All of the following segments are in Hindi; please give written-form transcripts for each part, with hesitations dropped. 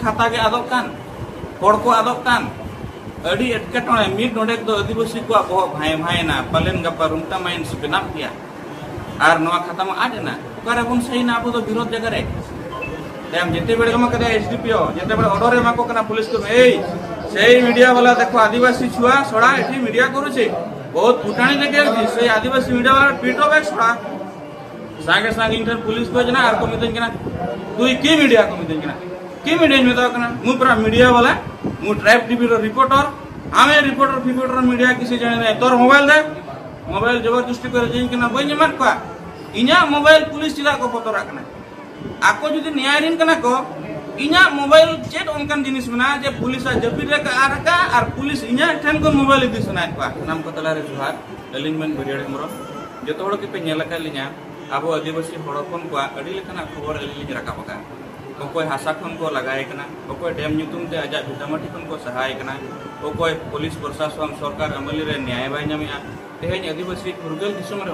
खाता के आदोग कान हड़ को आदोग कान अड़ी एटकेटोणे मिड नोडे दो आदिवासी को बहक भाई भाई ना पालेन गपा रुमटा माइंस बेनाब किया और नवा खाता में आडेना ओकारे बन सहीना अब तो विरोध जगह रे तेम जेते बेड़े कमा करे एसडीपीओ जेते बेड़े ऑर्डर रे माको कना पुलिस को ए सेही मीडिया वाला देखो आदिवासी छुआ सड़ा एठी मीडिया करू छे बहुत फुटाणी लगे से आदिवासी मीडिया वाला पीटो बैग सड़ा सागे सागे इंटर पुलिस को जना आर को मिदन कना तुई की मीडिया को मिदन कना की मीडिया में कना मु पूरा मीडिया वाला मु ट्राइब टीवी रो रिपोर्टर आमे रिपोर्टर मीडिया किसी जने नहीं तोर मोबाइल जबरदस्ती करे जिन कना बई जमान का इना मोबाइल पुलिस चिला को पतरा कना आको जुदी न्यायरीन कना को इना मोबाइल चेट उनकान जिनिस मना जे पुलिस जपिर रे का आरका और पुलिस इना ठन को मोबाइल इदि सना का नाम को तला रे जुहार एलिनमेंट बरियाड़े मरो जतो हड़ के पे नेला का लिया अब आदिवासी हड़पन को अड़ी लेकना खबर एलिन राका बका ओकोय हासा खन को लगाय कना ओकोय डेम ᱧᱩᱛᱩᱢ ते आजा भिटामाटी खन को सहाय कना ओकोय पुलिस प्रशासन सरकार अमली रे न्याय बाय ᱧᱟᱢᱮᱜᱼᱟ तेहेन आदिवासी फुरगल दिसम रे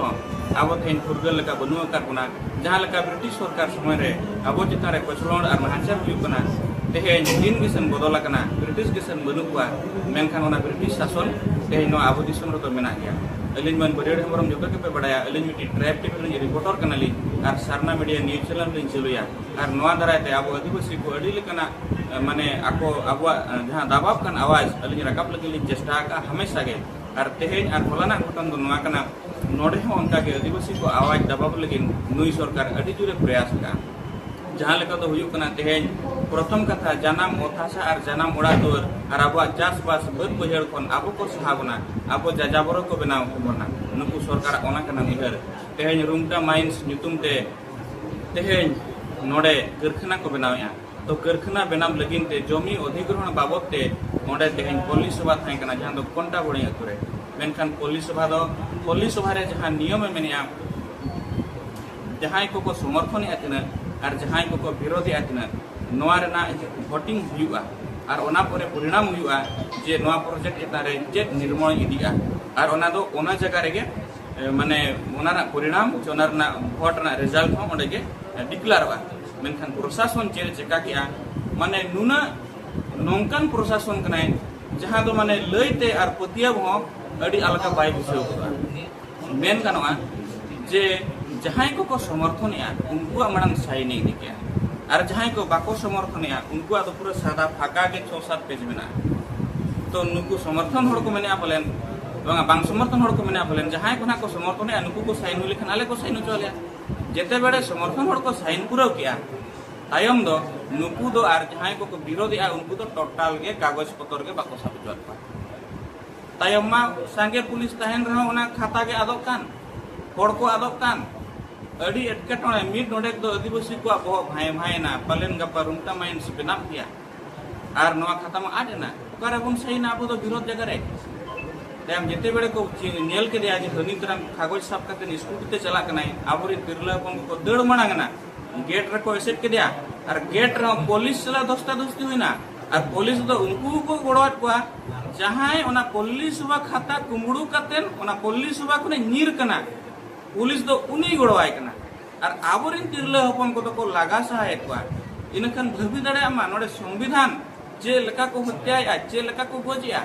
अब तेहेन फुरगल लका बनु का गुना जहां लका ब्रिटिश सरकार समय रे अब चिता रे कोचलण और महाचार हुई कना तेहेन दिन गिसन बदल कना ब्रिटिश गिसन बनु को मेनखान ओना ब्रिटिश शासन तेहेन नो अब दिसम रे तो मेना गया अलिन मन बरेड हमरम जतो के पे बडाया अलिन मिटी ट्रैप टीवी रे रिपोर्टर कनाली और सारना मीडिया न्यूज चैनल रे चलुया और नवा दराते अब आदिवासी को अड़ी लेकना माने आको अब जहां दबाव कन आवाज अलिन रकाप लगे चेष्टा का हमेशा गे और तेहेन और फलाना घटन दो नवा कना नोडे हो उनका के आदिवासी को आवाज दबाव लगे नुई सरकार अड़ी जुरे प्रयास का जहां लेका तो हुयु कना तेहेन प्रथम कथा जानाम ओथासा और जानाम ओड़ा दुर और अब चासबास बद बजड़ खन अब को सहाबना अब जाजाबर को बनाव खबरना नुकु सरकार ओना कना निहर तेहेन रुमटा माइंस ᱧᱩᱛᱩᱢ ते तेहेन नोडे कारखाना को बनावया तो कारखाना बनाव लगिन ते जमी अधिग्रहण बाबत ते ओडे तेहेन पुलिस सभा थाय कना जहां दो कोंटा बड़ी अतुरे मेनखान पुलिस सभा रे जहां नियम मेनिया जहां को समर्थन आतिना और जहां को विरोधी आतिना नोआ रेना वोटिंग हुआ और ओना परे परिणाम हुआ जे नोआ प्रोजेक्ट इतारे जे निर्माण इदिया और ओना दो ओना जगह रेगे माने ओना परिणाम ओना वोट ना रिजल्ट हो ओडे के डिक्लेयर हुआ मेनखान प्रशासन चे चेका किया माने नुना नोंकान प्रशासन कनाय जहां दो माने लयते और पतियाब हो अड़ी अलका बाय बुझाव को मेन गानोआ जे जहां को समर्थन या उनको मडंग साइन नहीं दिया और जहां को बाको समर्थन या उनको तो पूरा सादा फाका के 6-7 पेज मेना तो नुकु समर्थन हड़ को मेना बोलेन बांग समर्थन हड़ को मेना बोलेन जहां को ना को समर्थन या नुकु को साइन लिखन आले को साइन चलिया जेते बेड़े समर्थन हड़ को साइन पूरा किया तायम दो नुकु दो और जहां को विरोधी आ उनको तो टोटल के कागज पत्र के बाको साबित तायम मा संगे पुलिस तहन रहा ओना खाता के आदोग कान हड़ को आदोग कान अड़ी एटकेटोणे मिड नोडे दो आदिवासी को बहक भाई भाई ना पालेन गपा रुमटा माइंस बेनाब किया और नवा खाता में आडेना ओकारे बन सहीना अब तो विरोध जगह रे तेम जेते बेड़े को नेल के दिया जे हनी तरह कागज साफ करते स्कूटी ते चला कनाय आबोरी तिरला को दड़ मांगना गेट रे को एसेट के दिया और गेट रे पुलिस चला दोस्ता दोस्ती हुईना और पुलिस तो उनको को गोड़वाट को जहां ओना पुलिस वा खाता कुमड़ू कतेन ओना पुलिस वा को नीर कना पुलिस तो उनी गोड़वाय कना और आबोरिन तिरला हपन को तो लगा सहाय को इनखान भाभी दाड़ा मा नोडे संविधान जे लेका को हत्याया जे लेका को गोजिया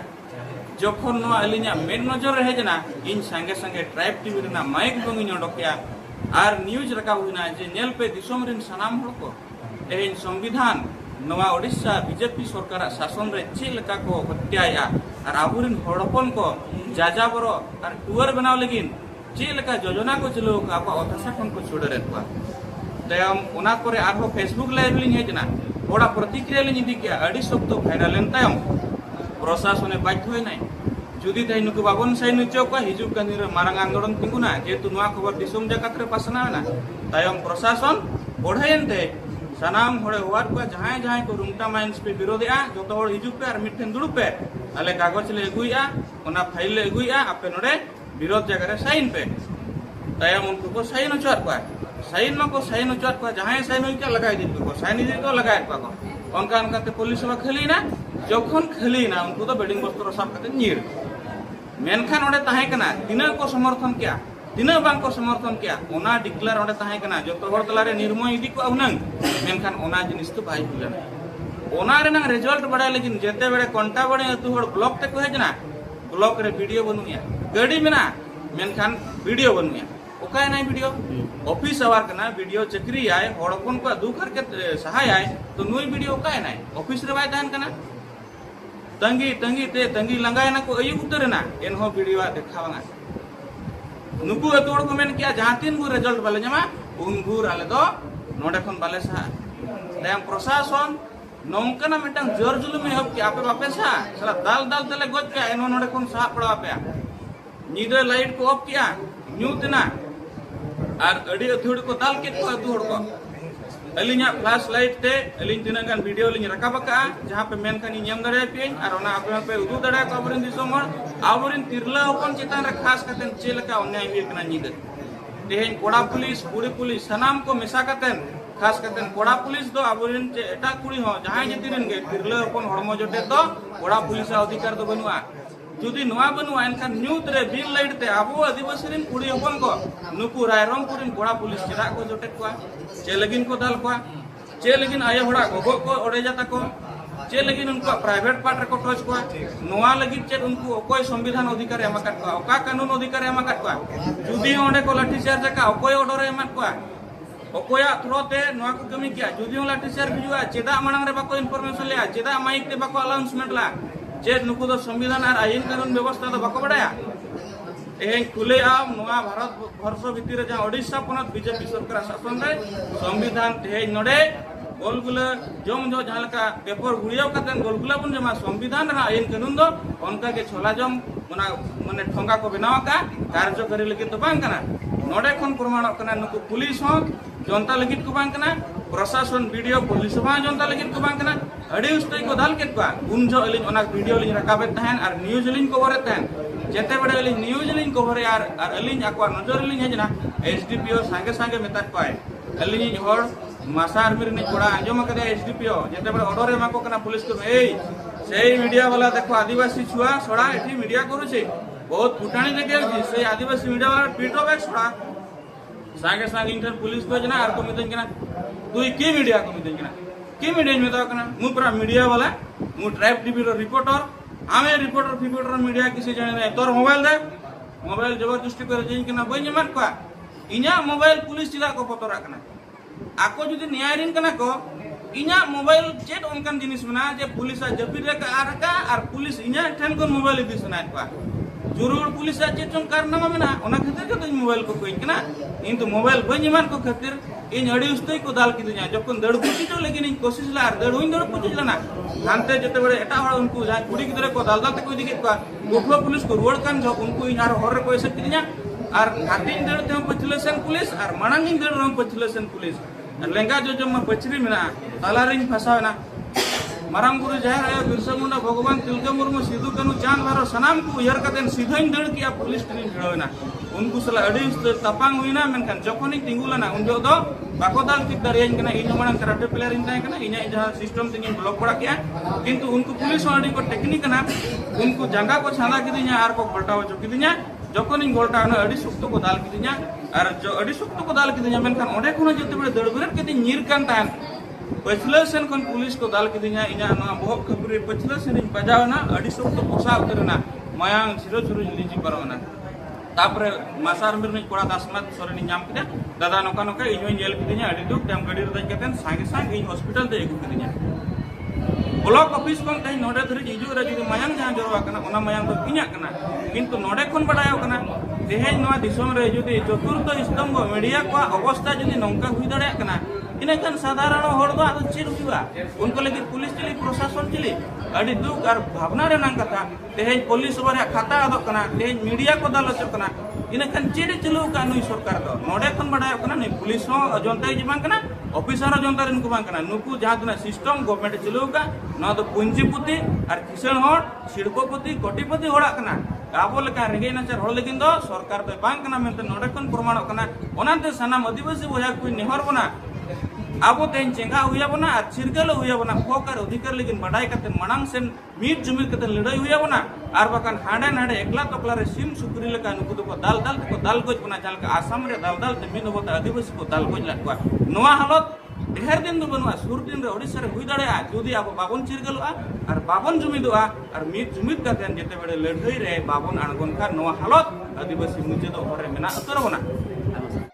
जखन नो अलिना मेन नजर रहे जना इन संगे संगे ट्राइब टीवी रेना माइक बंगी नडकिया और न्यूज रका हुईना जे नेल पे दिसोम रिन सनाम हड़ को एहिन संविधान नवा ओडिशा बीजेपी सरकार शासन रे जे लेका को हत्याया और आबोरिन हड़पन को जाजाबर और टूर बनाव लगिन जे लेका योजना को चलो आप अथासा खन को छोड़े को तयम ओना करे आरो फेसबुक लाइव लिंग हेजना ओडा प्रतिक्रिया लिंग इदी के अडी शब्द भाइरल एन तयम प्रशासन बाध्य होय नाय जुदी तै नुकु बाबन साइन चौक हिजुक कानी रे मारंग आंदोलन तिंगुना जेतु नुआ खबर दिसोम जगत रे पासना ना तयम प्रशासन बढ़ायनते सनाम हड़े होवार को जहां को रुमटा माइंस पे विरोधी आ जतो हड़ हिजुक पे और मिठेन दुड़ुप पे आले कागज ले एगुइया ओना फाइल ले एगुइया आपे नोडे विरोध जगह रे साइन पे तयम उनको को साइन चोर को साइन को साइन चोर को जहां साइन होई के लगाई दी को साइन दी को लगाय को उनका ते पुलिस वा खली ना जखन खली ना उनको तो बेडिंग वस्त्र साफ करते नीर मेनखान ओडे ताहे कना तिना को समर्थन किया तिना बांग को समर्थन किया ओना डिक्लेयर ओडे ताहे कना जतो हड़ तलारे निर्मय इदी को उनंग मेनखान ओना जिनिस तो बाई हुलना रिजल्ट बड़ा लेकिन जेते बड़े कंटा बड़े अतु हड़ ब्लॉक ते को हेजना ब्लॉक रे वीडियो बनुया गाड़ी मेना मेनखान वीडियो बनुया ओकाय नाय वीडियो ऑफिस आवर कना वीडियो चक्री आय हड़पन को दुख हर के सहाय आय तो नुई वीडियो ओकाय नाय ऑफिस रे बाय दान कना तंगी तंगी ते तंगी लंगाय ना को अयु उतरना एनहो वीडियो देखावांगा नुकु अतु हड़ को मेन किया जहां तीन गु रिजल्ट बाले जमा उनगुर आले दो नोडे खन बाले सा तैम प्रशासन नौकना मिटंग जोर जुलुम में हब कि आपे बापे सा साला दाल दाल तले गोज पे एनो नोडे खन सा पड़ा पे नीदे लाइट को ऑफ किया न्यूतना और अड़ी अथुड़ को दाल के को अथुड़ को अलिया फ्लैश लाइट ते अलिन तिना गान वीडियो लिन रकाबका जहां पे मेन खानी नियम दड़े पे और ओना आपे पे उदु दड़े को अबरिन दिसोम आवरिन तिरला हपन चितान रे खास कतेन चेलका अन्याय हुई कना नीदे तेहेन कोड़ा पुलिस कुड़ी पुलिस सनाम को मिसा कतेन खास कतेन कोड़ा पुलिस दो आवरिन चे एटा कुड़ी हो जहां जतिरन गे तिरला हपन हड़मो जोटे तो कोड़ा पुलिस अधिकार दो बनुआ जुदी नुआ बनुआ एनखान न्यूत रे बिल लाइट ते आबो आदिवासी रिन कुड़ी हपन को नुकु रायरंगपुर रिन कोड़ा पुलिस चिरा को जोटे को चे लगिन को दाल को चे लगिन आया होड़ा गोगो को ओडे जाता को चे लगिन उनको प्राइवेट पार्ट रे को टच को नुआ लगिन चे उनको ओकोय संविधान अधिकार एमाकट को ओका कानून अधिकार एमाकट को जुदी ओडे को लाठी चार्ज का ओकोय ऑर्डर एमात को ओकोया थ्रोते नुआ को कमी किया जुदी लाठी चार्ज बिजुआ चेदा मानंग रे बाको इनफॉरमेशन लिया चेदा माइक ते बाको अनाउंसमेंट ला जे नुकु दो संविधान और आईन कानून व्यवस्था तो बाको बड़ाया एहें खुले आम नुआ भारत वर्ष भितर जहां ओडिशा पनत बीजेपी सरकार शासन रे संविधान तेहे नडे गोलगुला जम जो जहां लका पेपर गुड़ियाव कतन गोलगुला बन जमा संविधान रा आईन कानून दो उनका के छोला जम माने ठोंगा को बनावा का कार्यकारी लगे तो बांग कना नडे खन प्रमाण कना नुकु पुलिस हो जनता लगे को बांग कना प्रशासन वीडियो पुलिस बा जनता लगे को बांग कना अड़ी उस्तई को दाल के को उन जो अलिन ओना वीडियो लिन रकाबे तहन और न्यूज लिन कवर तहन जेते बड़े अलिन न्यूज लिन कवर यार और अलिन आको नजर लिन हेजना एसडीपीओ संगे संगे मेता पाए अलिन हर मासार मिर ने कोड़ा अंजम करे एसडीपीओ जेते बड़े ऑर्डर एमा को कना पुलिस को ए सेई मीडिया वाला देखो आदिवासी छुआ छोड़ा एठी मीडिया करू छे बहुत फुटाणी लगे छी से आदिवासी मीडिया वाला पीटो बैक छोड़ा संगे संगे इंटर पुलिस को जना आर को मितन कना तुई की मीडिया को मितन कना की मीडिया मेता कना मु पूरा मीडिया वाला मु ट्राइब टीवी रो रिपोर्टर आमे रिपोर्टर मीडिया किसी जने ने तोर मोबाइल दे मोबाइल जबरदस्ती करे जेन कना बई जमान को इना मोबाइल पुलिस चिदा को पतरा कना आको जुदी न्यायरिन कना को इना मोबाइल चेट उनकन जिनिस बना जे पुलिस जपी रे का आरका और पुलिस इना ठन को मोबाइल दिस ना को जरूर पुलिस चेट चों कारनामा मेना ओना खातिर के तो मोबाइल को कोई कना किंतु मोबाइल बई जमान को खातिर इन अड़ी उस्तई को दाल किदुया जखन दड़ पुची तो लेकिन इन कोशिश ला दड़ हुइन दड़ पुची लना हानते जते बड़े एटा हड़ उनको जा कुड़ी गिदरे को दाल दाल ते कोई दिके को गोखलो पुलिस को रोड कान जो उनको इन आर हर रे कोई सकिदिया और हातिन दड़ ते पछलेसन पुलिस और मणांगिन दड़ रंग पछलेसन पुलिस लेंगा जो जम पछरी मेना तालारिन फसावना मारांग गुरु जहर आया बिरसा मुंडा भगवान तिलका मुर्मू सिद्धू कानू चांद भारत सनाम को उयर कतेन सीधाइन दड़ किया पुलिस टीम भिड़ोना उनको सला अड़ी तपांग हुईना मेनखान जखन इ तिंगुलाना उन दो बाको दाल ठीक दारियाइन कना इन मांग कराटे प्लेयर इन ताहे कना इना जहां सिस्टम तिंगिन ब्लॉक बड़ा किया किंतु उनको पुलिस अड़ी को टेक्निक कना उनको जंगा को छांदा किदिया आर को घोटाव चकिदिया जखन इन गोलटा अड़ी सुक्त को दाल किदिया और जो अड़ी सुक्त को दाल किदिया मेनखान ओडे खुना जते बड़े दड़ बिरट केति नीर कान तान पछले सेन खन पुलिस को दाल किदिया इना ना बहुत खबरे पछले सेन बजावना अड़ी सुक्त पोसा उतरना मायांग छिरो छिरो लिजी परवना तापरे मासार मिर ने कोड़ा दासमत सोरेनी नाम किदा दादा नोका नोका इजो जेल किदिया अड़ी दुख टाइम गडी रदज कतेन सांगे सांग इन हॉस्पिटल ते एगु किदिया ब्लॉक ऑफिस कोन कहीं नोडे धरि इजो रे जुदी मायांग जहां जरवा कना ओना मायांग तो इन्या कना किंतु नोडे कोन बडायो कना तेहे नोआ दिसोम रे जुदी चतुर्थ स्तंभ मीडिया को अवस्था जुदी नोंका हुई दड़े कना इनकन साधारण हड़ दो आदो चेर हुआ उनको लगे पुलिस चली प्रशासन चली अड़ी दुख और भावना रे नांग कथा तेहे पुलिस बारे खाता आदो कना तेहे मीडिया को दालच कना इनकन चेर चलू का नुई सरकार दो नोडे खन बडायो कना नै पुलिस हो जनता जिबां कना ऑफिसर जनता रिन को बां कना नुकु जहां तना सिस्टम गवर्नमेंट चलू का न तो पूंजीपति और किसान हड़ शिल्पपति कोटिपति हड़ा कना आबो लेका रेगे नाचार हड़ लेकिन दो सरकार तो बां कना मेनते नोडे खन प्रमाण कना ओनाते सनाम आदिवासी बया कोई नेहर बना आबो तेन चेंगा हुयाबना और चिरगल हुयाबना हक और अधिकार लेकिन बडाय कते मणांग सेन मीट जुमिर कते लड़ाई हुयाबना और बकान हाडे नाडे एकला तकला रे सिम सुकरी लेका नुकु तो दाल गोज बना जालका आसाम रे दाल ते मिन होता आदिवासी को दाल गोज लाटवा नोआ हालत ढेर दिन बनुआ सुर दिन ओडिशा रे हुई दाड़ा जुदी अब बाबन चिरगलुआ और बाबन जुमिदुआ और मिद जुमिद करते जेते बड़े लड़ाई रे बाबन आणगोन खान नोआ हालत आदिवासी मुझे तो हरे मेना उतरबना